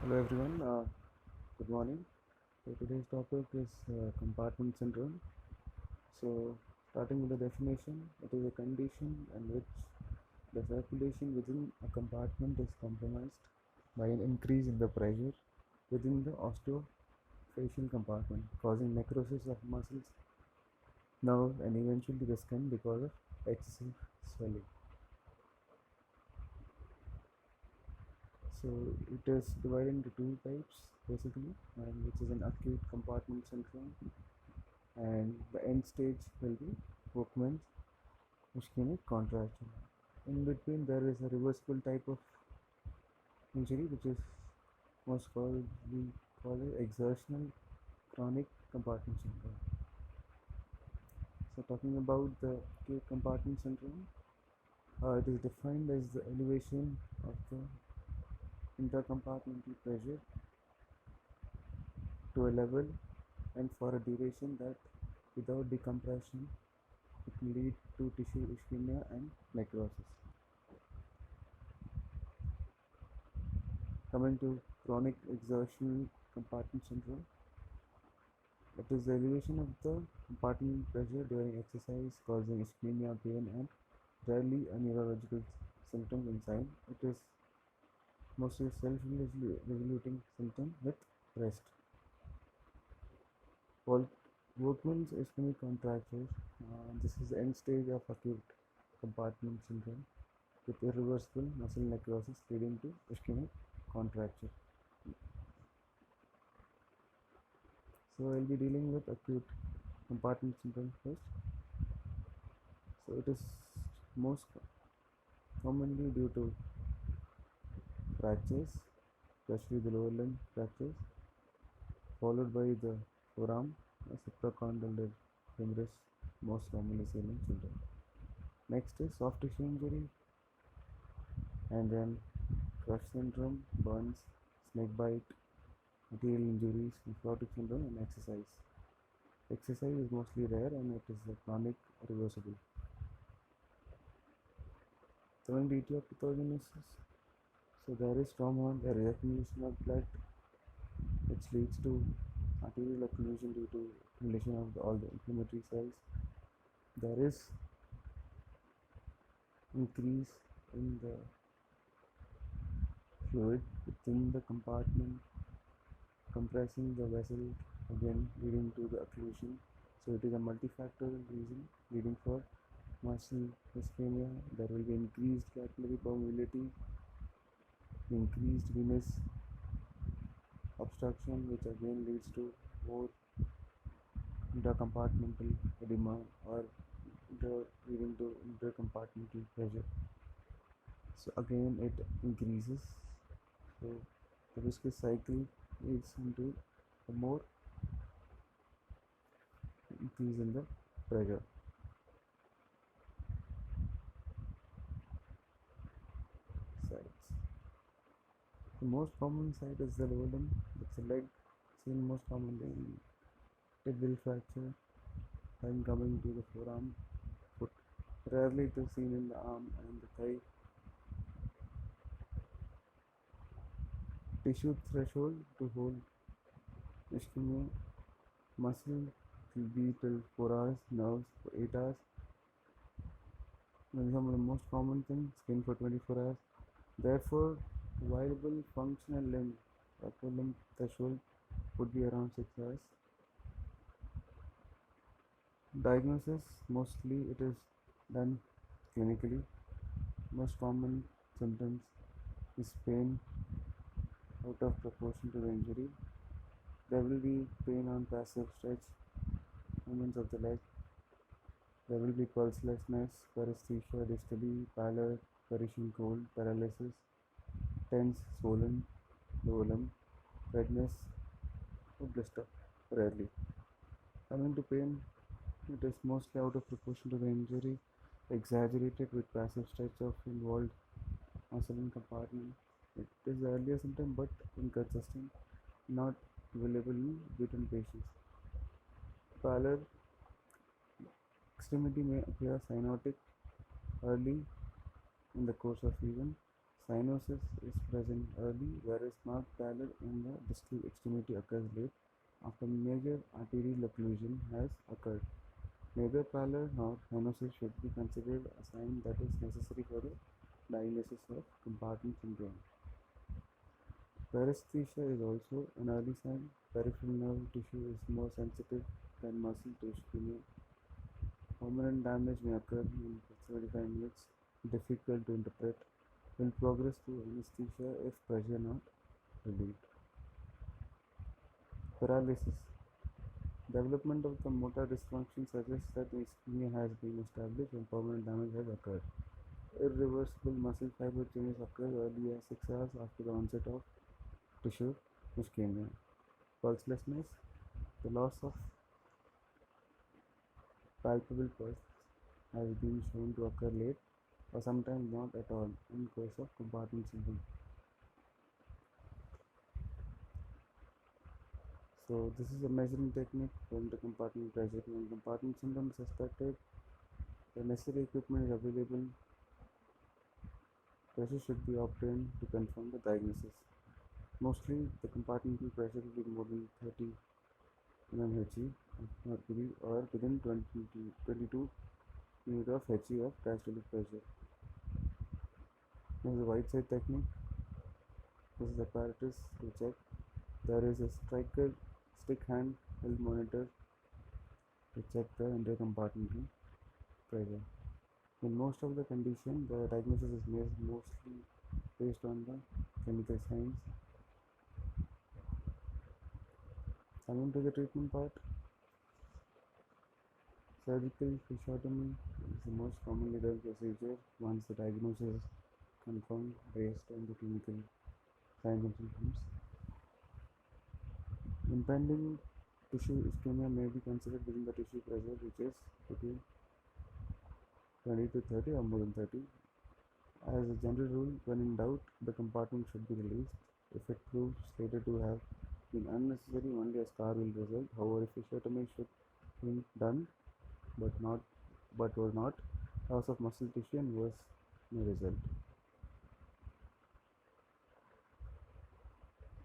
Hello everyone, good morning. So today's topic is compartment syndrome. So starting with the definition, it is a condition in which the circulation within a compartment is compromised by an increase in the pressure within the osteofacial compartment, causing necrosis of muscles, nerve, and eventually the skin because of excessive swelling. So it is divided into two types basically, which is an acute compartment syndrome, and the end stage will be Volkman's Ischaemic contraction. In between, there is a reversible type of injury, which is most called we call it exertional chronic compartment syndrome. So, talking about the acute compartment syndrome, it is defined as the elevation of the intercompartmental pressure to a level and for a duration that, without decompression, it can lead to tissue ischemia and necrosis. Coming to chronic exertional compartment syndrome, it is the elevation of the compartment pressure during exercise causing ischemia, pain, and rarely a neurological symptom and sign. It is mostly self-regulating symptom with rest. Volkman's ischemic contracture. This is the end stage of acute compartment syndrome with irreversible muscle necrosis leading to ischemic contracture. So I'll be dealing with acute compartment syndrome first. So it is most commonly due to fractures, especially the lower limb fractures, followed by the forearm, supracondyle humerus, most commonly seen in children. Next is soft tissue injury, and then crush syndrome, burns, snake bite, material injuries, nephrotic syndrome, and exercise. Exercise is mostly rare and it is a chronic reversible. Coming to etiopathogenesis, so there is trauma, there is accumulation of blood, which leads to arterial occlusion due to accumulation of all the inflammatory cells. There is increase in the fluid within the compartment, compressing the vessel, again leading to the occlusion. So it is a multifactorial reason leading for muscle ischemia. There will be increased capillary permeability, increased venous obstruction, which again leads to more intercompartmental edema or leading to intercompartmental pressure. So again it increases. So the viscous cycle leads into a more increase in the pressure. Sides. The most common site is the lower limb. It's a leg, seen most commonly in tibia fracture, then coming to the forearm, foot. Rarely it is seen in the arm and the thigh. Tissue threshold to hold ischemia, muscle will be till 4 hours, nerves for 8 hours. Then some of the most common things, skin for 24 hours. Therefore, viable functional limb, upper limb threshold would be around 6 hours. Diagnosis, mostly it is done clinically. Most common symptoms is pain out of proportion to the injury. There will be pain on passive stretch, movements of the leg. There will be pulselessness, paresthesia, dystally, pallor, perishing cold, paralysis, tense, swollen, lower limb, redness, or blister, rarely. Coming to pain, it is mostly out of proportion to the injury, exaggerated with passive stretch of involved muscle and compartment. It is the earlier symptom but inconsistent, not available in beaten patients. Pallor, extremity may appear cyanotic early in the course of season. Cyanosis is present early, whereas marked pallor in the distal extremity occurs late after major arterial occlusion has occurred. Neither pallor nor cyanosis should be considered a sign that is necessary for the diagnosis of compartment syndrome. Paresthesia is also an early sign. Peripheral nerve tissue is more sensitive than muscle to ischemia. Permanent damage may occur in 75 minutes, difficult to interpret, will progress to anesthesia if pressure not relieved. Paralysis. Development of the motor dysfunction suggests that the ischemia has been established and permanent damage has occurred. Irreversible muscle fiber changes occur early as 6 hours after the onset of tissue ischemia. Pulselessness. The loss of palpable pulse has been shown to occur late or sometimes not at all in course of compartment syndrome. So this is a measuring technique for intercompartment pressure. When compartment syndrome is suspected, the necessary equipment is available. Pressure should be obtained to confirm the diagnosis. Mostly the compartmental pressure will be more than 30 mmHg of mercury or within 22 unit of Hg of diastolic pressure. This is the Whiteside technique. This is the apparatus to check. There is a Stryker stick hand held monitor to check the intercompartmental pressure. In most of the condition, the diagnosis is made mostly based on the clinical signs. Coming to the treatment part, surgical fasciotomy is the most commonly done procedure once the diagnosis is confirmed based on the clinical signs and symptoms. Impending tissue ischemia may be considered within the tissue pressure, which is between 20 to 30 or more than 30. As a general rule, when in doubt, the compartment should be released. If it proves later to have been unnecessary, only a scar will result. However, if fasciotomy should be done but was not, loss of muscle tissue and worse may result.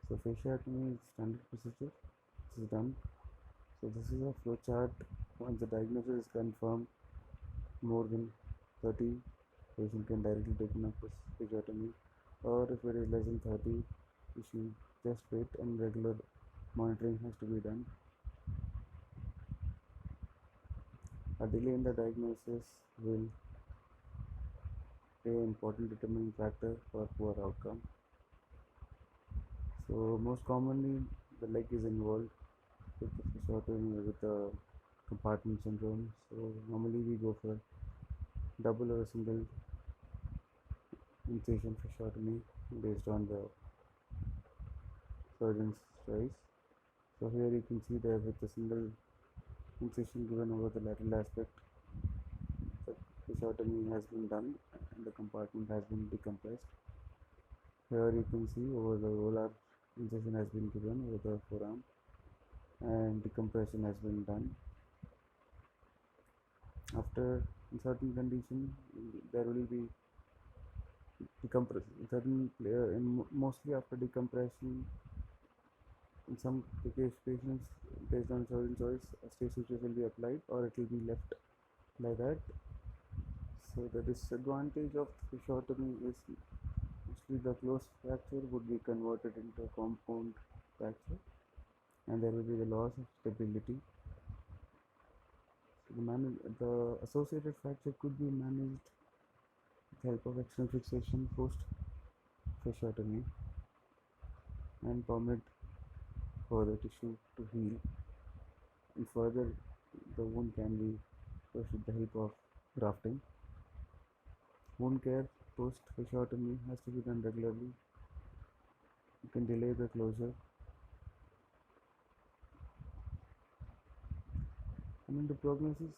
So fasciotomy is standard procedure. This is done. So this is a flow chart. Once the diagnosis is confirmed, more than 30, patient can directly take up fasciotomy, or if it is less than 30, you should just wait and regular monitoring has to be done. A delay in the diagnosis will play an important determining factor for poor outcome. So most commonly the leg is involved with the fasciotomy with the compartment syndrome. So normally we go for double or a single incision fasciotomy based on the surgeon's choice. So here you can see that with a single incision given over the lateral aspect, the fasciotomy has been done and the compartment has been decompressed. Here you can see over the volar incision has been given over the forearm and decompression has been done. After in certain condition there will be decompression. Mostly after decompression, in some patients, based on surgeon choice, a stay sutures will be applied or it will be left like that. So the disadvantage of fasciotomy is mostly the closed fracture would be converted into a compound fracture and there will be the loss of stability. So the associated fracture could be managed with the help of external fixation post fasciotomy and permit for the tissue to heal, and further the wound can be pushed with the help of grafting. Wound care post fasciotomy has to be done regularly. You can delay the closure. Coming to prognosis,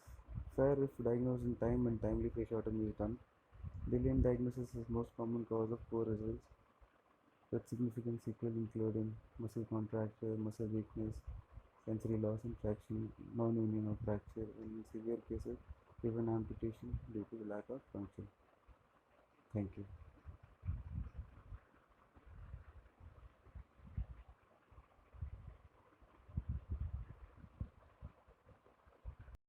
fair if diagnosed in time and timely fasciotomy is done. Delay in diagnosis is most common cause of poor results, with significant sequelae including muscle contracture, muscle weakness, sensory loss and fraction, non-union of fracture, and in severe cases even amputation due to the lack of function. Thank you.